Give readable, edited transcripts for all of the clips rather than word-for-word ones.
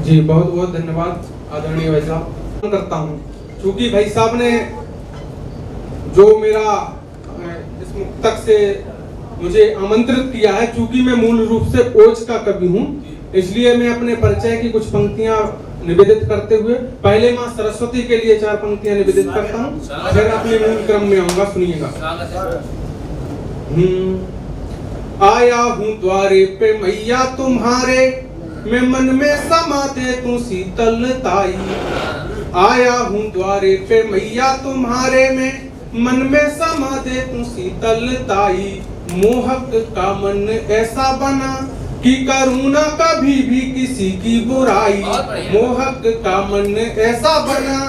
जी बहुत बहुत धन्यवाद आदरणीय भाई साहब। करता हूँ क्योंकि भाई साहब ने जो मेरा इस मुक्तक से मुझे आमंत्रित किया है, चूंकि मैं मूल रूप से ओज का कवि हूँ, इसलिए मैं अपने परिचय की कुछ पंक्तियां निवेदित करते हुए पहले मां सरस्वती के लिए 4 पंक्तियां निवेदित करता हूँ, फिर अपने मूल क्रम में आऊंगा। सुनिएगा। आया हूँ द्वारे पे मैया तुम्हारे, मैं मन में समा दे तू शीतलताई। आया हूँ द्वारे पे मैया तुम्हारे, में मन में समा दे तू शीतलताई। मोहक का मन ऐसा बना कि करूँ ना कभी भी किसी की बुराई। मोहक का मन ऐसा बना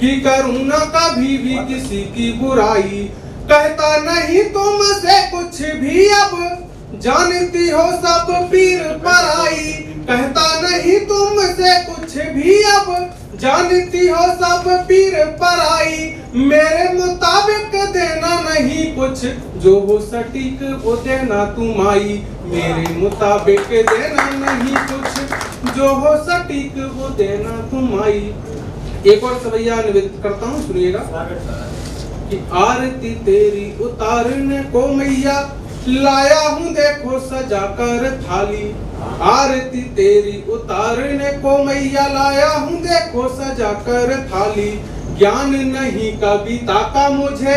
कि करूँ ना कभी भी किसी की बुराई। कहता नहीं तुमसे कुछ भी अब, जानती हो सब पीर पराई। कहता नहीं तुमसे कुछ भी अब, जानती हो सब पीर पराई। मेरे मुताबिक देना नहीं कुछ, जो हो सटीक वो देना तुम आई। मेरे मुताबिक देना नहीं कुछ, जो हो सटीक वो देना तुम आई। एक और सवैया निवेदित करता हूँ, सुनिएगा। कि आरती तेरी उतारने को मैया, लाया हूँ देखो सजा कर थाली। आरती तेरी उतारने को मैया, लाया हूँ देखो सजा कर थाली। ज्ञान नहीं कविता का मुझे,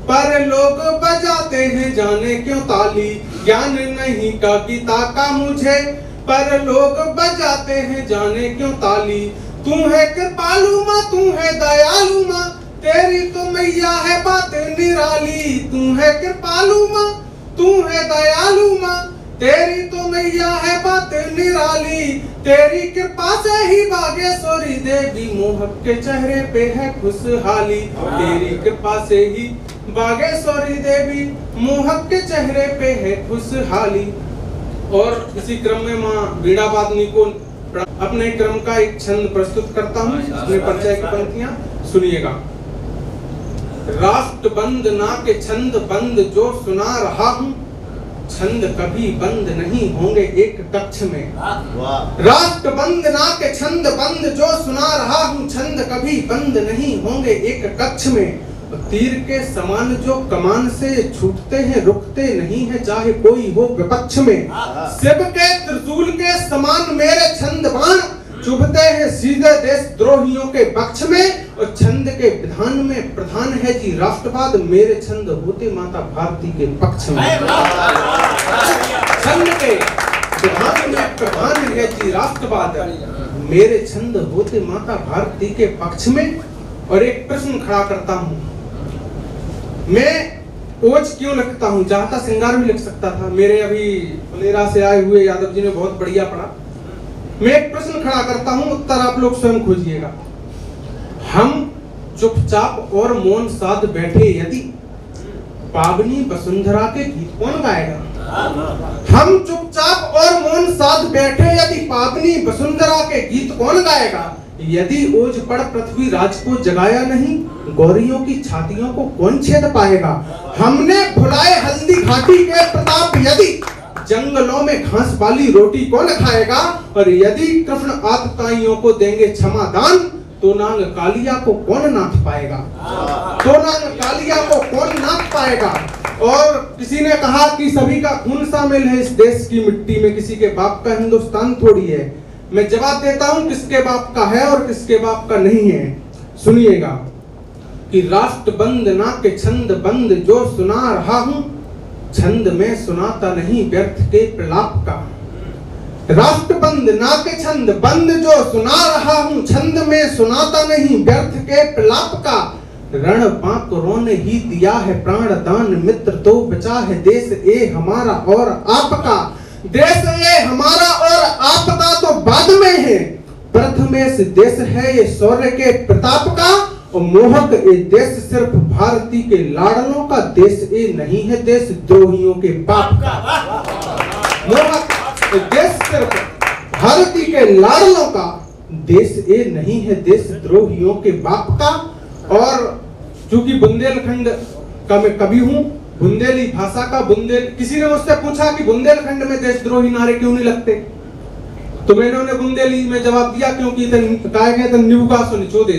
पर लोग बजाते हैं जाने क्यों ताली। ज्ञान नहीं कविता का मुझे, पर लोग बजाते हैं जाने क्यों ताली। तू है कृपालु माँ, तू है दयालु माँ, तेरी तो मैया है बात निराली। तू है कृपालु माँ, तू है दयालु माँ, तेरी तो मैया है बात निराली। तेरी कृपा से ही बागेश्वरी देवी, मोहक के चेहरे पे है खुशहाली। तेरी कृपा से ही बागेश्वरी देवी, मोहक के चेहरे पे है खुशहाली। और इसी क्रम में माँ बीड़ा वादनी को अपने क्रम का एक छंद प्रस्तुत करता हूँ, अपने परिचय की पंक्तियां सुनिएगा। राष्ट्र बंद ना के छंद बंद जो सुना रहा हूँ, छंद कभी बंद नहीं होंगे एक कक्ष में। राष्ट्र बंद ना के छंद बंद जो सुना रहा हूँ, छंद कभी बंद नहीं होंगे एक कक्ष में। तीर के समान जो कमान से छूटते हैं, रुकते नहीं है चाहे कोई हो विपक्ष में। शिव के त्रिशूल के समान मेरे छंद बाण, चुभते हैं सीधे देश द्रोहियों के पक्ष में। और छंद के विधान में प्रधान है जी राष्ट्रवाद, मेरे छंद होते माता भारती के पक्ष में। छंद के विधान में प्रधान है जी राष्ट्रवाद, मेरे छंद होते माता भारती के पक्ष में। और एक प्रश्न खड़ा करता हूँ, मैं ओज क्यों लिखता हूँ? चाहता श्रृंगार भी लिख सकता था। मेरे अभी फलेरा से आए हुए यादव जी ने बहुत बढ़िया पढ़ा। मैं एक प्रश्न खड़ा करता हूँ, उत्तर आप लोग स्वयं खोजिएगा। हम चुपचाप और मौन साध बैठे यदि, पावनी वसुंधरा के गीत कौन गाएगा? हम चुपचाप और मौन साध बैठे यदि, पावनी वसुंधरा के गीत कौन गाएगा? यदि ओज पड़ पृथ्वी राज को जगाया नहीं, गौरियों की छातियों को कौन छेद पाएगा? हमने भुलाए हल्दी घाटी के प्रताप यदि, जंगलों में घास वाली रोटी कौन खाएगा? और यदि कृष्ण आतताइयों को देंगे क्षमादान, तो नांग कालिया को कौन नाथ पाएगा? तो नांग कालिया को कौन नाथ पाएगा? और किसी ने कहा कि सभी का खून शामिल है इस देश की मिट्टी में, किसी के बाप का हिंदुस्तान थोड़ी है। मैं जवाब देता हूं किसके बाप का है और किसके बाप का नहीं है। सुनिएगा कि राष्ट्र बंद ना के छंद बंद जो सुना रहा हूं, छंद में सुनाता नहीं व्यर्थ के प्रलाप का। राष्ट्र बंद ना के छंद बंद जो सुना रहा हूं, छंद में सुनाता नहीं व्यर्थ के प्रलाप का। रण बांकरों ने ही दिया है प्राण दान, मित्र तो बचा है देश ए हमारा और आपका। देश ये हमारा और आपका तो बाद में है, प्रथमेश देश है ये शौर्य के प्रताप का। और मोहक ये देश सिर्फ भारती के लाडलों का, देश ये नहीं है देश द्रोहियों के पाप का। मोहक ये देश सिर्फ भारती के लाडलों का, देश ये नहीं है देश द्रोहियों के बाप का। और चूंकि बुंदेलखंड का मैं कवि हूँ, बुंदेली भाषा का, बुंदेल, किसी ने मुझसे पूछा कि बुंदेलखंड में देशद्रोही नारे क्यों नहीं लगते, तो मैंने उन्हें बुंदेली में जवाब दिया, क्योंकि कहा गया निबुका सो निचो दे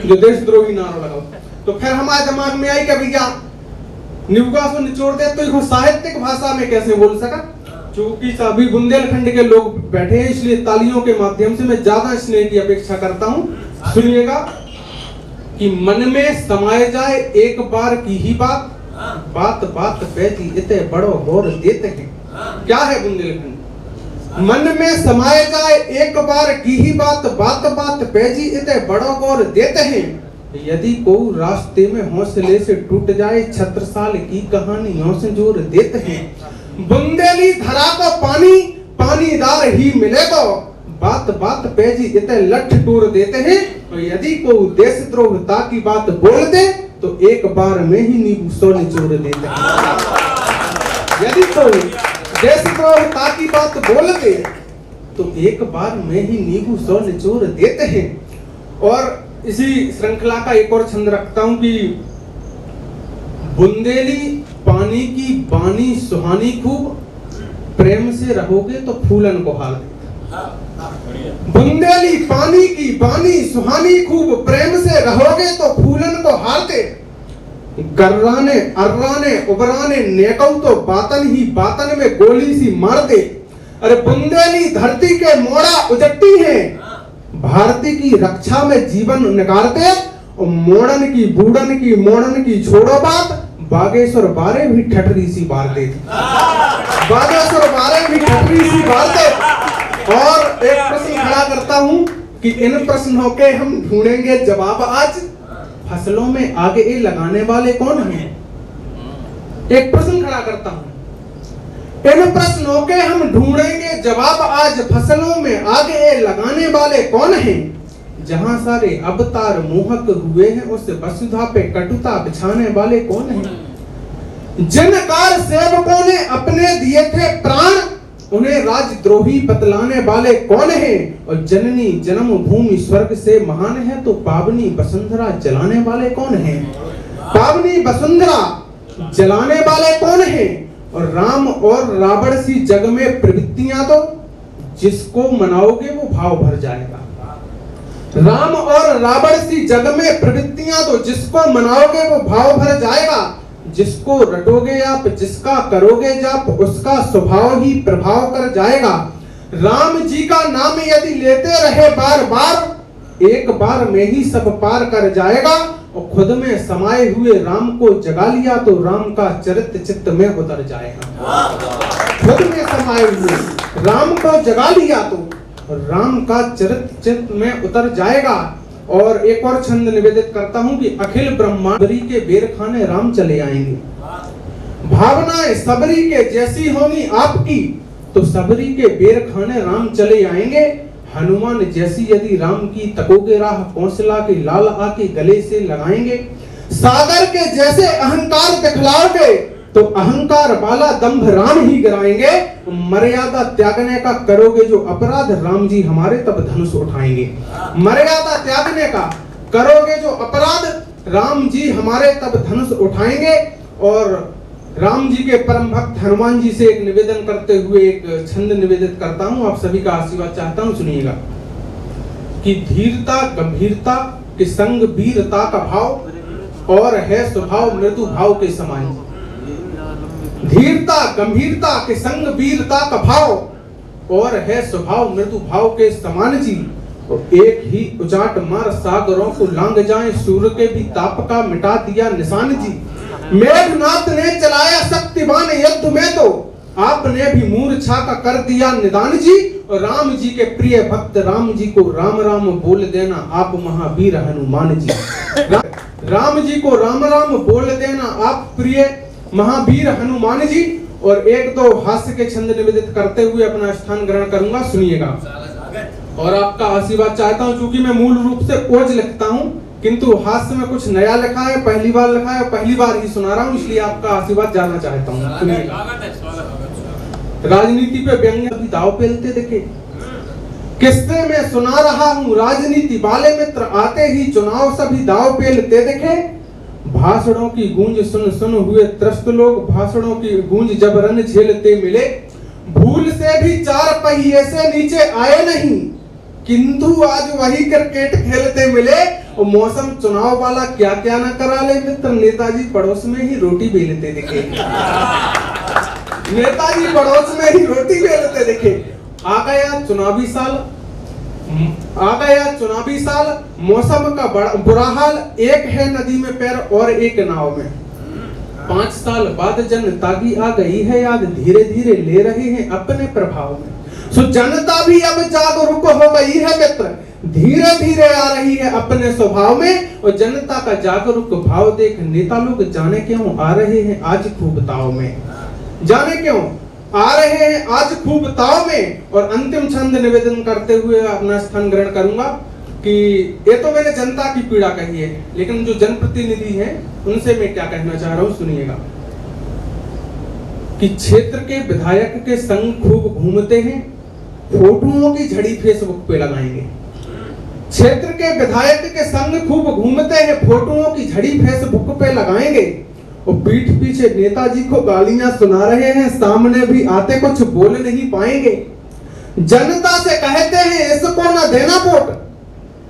जो देशद्रोही नारा लगाओ। तो फिर हमारे दिमाग में आई कि भैया निबुका सो निचोड़ दे तो इसको साहित्यिक भाषा में कैसे बोल सका। चूंकि सभी बुंदेलखंड के लोग बैठे हैं, इसलिए तालियों के माध्यम से मैं ज्यादा स्नेह की अपेक्षा करता हूं। सुनिएगा कि मन में समाये जाए एक बार की ही बात, बात बात पैजी इतने बड़ो गौर देते हैं। क्या है बुंदेलखंड? मन में समाये जाए एक बार की ही बात, बात बात पैजी इतने बड़ो गौर देते हैं। यदि कोई रास्ते में हौसले से टूट जाए, छत्रसाल की कहानियों से जोर देते हैं। बुंदेली धरा को पानी पानीदार ही मिलेगा, बात बात पैजी इतने लठ टूर देते हैं। और यदि कोई देशद्रोहता की बात बोल दे तो एक बार में ही नींबू सौ निचोड़ देते हैं। यदि कोई देशद्रोहता की बात बोल दे तो एक बार में ही नींबू सौ निचोड़ देते हैं। और इसी श्रृंखला का एक और छंद रखता हूं कि बुंदेली पानी की बानी सुहानी खूब, प्रेम से रहोगे तो फूलन को हाल देते। बुंदेली पानी की बानी सुहानी खूब, प्रेम से रहोगे तो फूलन को हारते। गर्राने अर्राने उबराने नेकऊ तो बातन ही बातन में गोली सी मारते। अरे बुंदेली धरती के मोड़ा उजट्टी है, भारती की रक्षा में जीवन निकारते। और मोड़न की बूढ़न की मोड़न की छोड़ो बात, बागेश्वर बारे भी ठटरी सी बार दे। बागेश्वर बारे भी ठटरी सी बार दे। और एक प्रश्न खड़ा करता हूं कि इन प्रश्नों के हम ढूंढेंगे जवाब आज। फसलों में आगे ए लगाने वाले कौन हैं? एक प्रश्न खड़ा करता हूं, इन प्रश्नों के हम ढूंढेंगे जवाब आज। फसलों में आगे ए लगाने वाले कौन हैं? जहां सारे अवतार मोहक हुए हैं, उस वसुधा पे कटुता बिछाने वाले कौन हैं? जिन कार सेवकों ने अपने दिए थे प्राण, उन्हें राजद्रोही बतलाने वाले कौन हैं? और जननी जन्म भूमि स्वर्ग से महान है, तो पावनी वसुंधरा जलाने वाले कौन हैं? पावनी वसुंधरा जलाने वाले कौन हैं? और राम और रावण सी जग में प्रवृत्तियां तो जिसको मनाओगे वो भाव भर जाएगा। राम और रावण सी जग में प्रवृत्तियां तो जिसको मनाओगे वो भाव भर जाएगा। जिसको रटोगे आप, जिसका करोगे जाप, उसका स्वभाव ही प्रभाव कर जाएगा। राम जी का नाम यदि लेते रहे बार बार, एक बार में ही सब पार कर जाएगा। और खुद में समाये हुए राम को जगा लिया तो राम का चरित्र चित्त में उतर जाएगा। खुद में समाये हुए राम को जगा लिया तो राम का चरित्र चित्त में उतर जाएगा। और एक और छंद निवेदित करता हूं कि अखिल ब्रह्मांड सबरी के बेर खाने राम चले आएंगे। भावनाएं सबरी के जैसी होंगी आपकी, तो सबरी के बेर खाने राम चले आएंगे। हनुमान जैसी यदि राम की तकोगे राह, कौशला के लाल आके गले से लगाएंगे। सागर के जैसे अहंकार दिखलाओगे तो अहंकार वाला दंभ राम ही गिराएंगे। मर्यादा त्यागने का करोगे जो अपराध, राम जी हमारे तब धनुष उठाएंगे। मर्यादा त्यागने का करोगे जो अपराध, राम जी हमारे तब धनुष उठाएंगे। और राम जी के परम भक्त हनुमान जी से एक निवेदन करते हुए एक छंद निवेदित करता हूं, आप सभी का आशीर्वाद चाहता हूं। सुनिएगा कि धीरता गंभीरता के संग वीरता का भाव, और है स्वभाव मृदु भाव के समान। धीरता गंभीरता के संग वीरता का भाव, और है स्वभाव मृदु भाव के समान जी। और एक ही उचाट मार सागरों को लांग जाए, सूर्य के भी ताप का मिटा दिया निशान जी। मेघनाथ ने चलाया शक्तिवान युद्ध में, तो आपने भी मूर्छा का कर दिया निदान जी। और राम जी के प्रिय भक्त राम जी को राम राम बोल देना आप महावीर हनुमान जी। राम जी को राम राम बोल देना आप प्रिय महावीर हनुमान जी। और एक दो हास्य के छंद निवेदित करते हुए अपना स्थान ग्रहण करूंगा, सुनिएगा। और आपका आशीर्वाद चाहता हूं, क्योंकि मैं मूल रूप से ओज लिखता हूं, किंतु हास्य में कुछ नया लिखा है, पहली बार लिखा है, पहली बार ही सुना रहा हूं, इसलिए आपका आशीर्वाद जानना चाहता हूं। सुनिएगा। राजनीति पे व्यंग्य अभी दाव पेलते देखे, किस्से में सुना रहा हूं राजनीति वाले मित्र आते ही चुनाव सभी दाव पेलते देखे। भाषणों की गूंज सुन सुन हुए त्रस्त लोग, भाषणों की गूंज जब रन झेलते मिले। भूल से भी 4 पहिए से नीचे आए नहीं, किंतु आज वही क्रिकेट खेलते मिले। और मौसम चुनाव वाला क्या क्या ना करा ले मित्र, नेताजी पड़ोस में ही रोटी बेलते दिखे। नेताजी पड़ोस में ही रोटी बेलते दिखे। आ गया चुनावी साल, मौसम का बड़ा बुरा हाल, एक है नदी में पैर और एक नाव में। 5 साल बाद जनता की आ गई है याद, धीरे धीरे ले रहे हैं अपने प्रभाव में। सो जनता भी अब जागरूक हो गई है मित्र, धीरे धीरे आ रही है अपने स्वभाव में। और जनता का जागरूक भाव देख नेता लोग जाने क्यों आ रहे हैं आज खूब ताव में, जाने क्यों आ रहे हैं आज खूब ताव में। और अंतिम छंद निवेदन करते हुए अपना स्थान ग्रहण करूंगा कि ये तो मैंने जनता की पीड़ा कही है, लेकिन जो जनप्रतिनिधि हैं उनसे मैं क्या कहना चाह रहा हूं सुनिएगा। कि क्षेत्र के विधायक के संग खूब घूमते हैं, फोटोओं की झड़ी फेसबुक पे लगाएंगे। क्षेत्र के विधायक के संग खूब घूमते हैं, फोटोओं की झड़ी फेसबुक पे लगाएंगे। और पीठ पीछे नेताजी को गालियां सुना रहे हैं, सामने भी आते कुछ बोल नहीं पाएंगे। जनता से कहते हैं इसको ना देना वोट,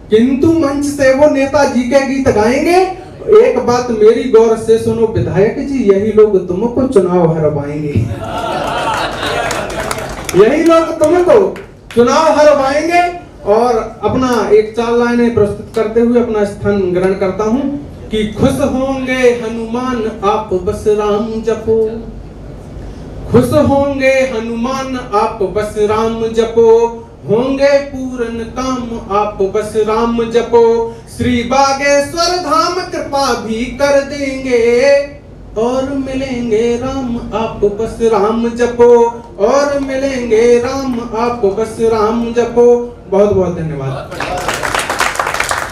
किंतु मंच से वो नेताजी के गीत गाएंगे। एक बात मेरी गौर से सुनो विधायक जी, यही लोग तुमको चुनाव हरवाएंगे। यही लोग तुमको चुनाव हरवाएंगे। और अपना एक 4 लाइनें प्रस्तुत करते हुए अपना स्थान ग्रहण करता हूं कि खुश होंगे हनुमान आप बस राम जपो, खुश होंगे हनुमान आप बस राम जपो, होंगे पूर्ण काम आप बस राम जपो। श्री बागेश्वर धाम कृपा भी कर देंगे, और मिलेंगे राम आप बस राम जपो, और मिलेंगे राम आप बस राम जपो। बहुत बहुत धन्यवाद।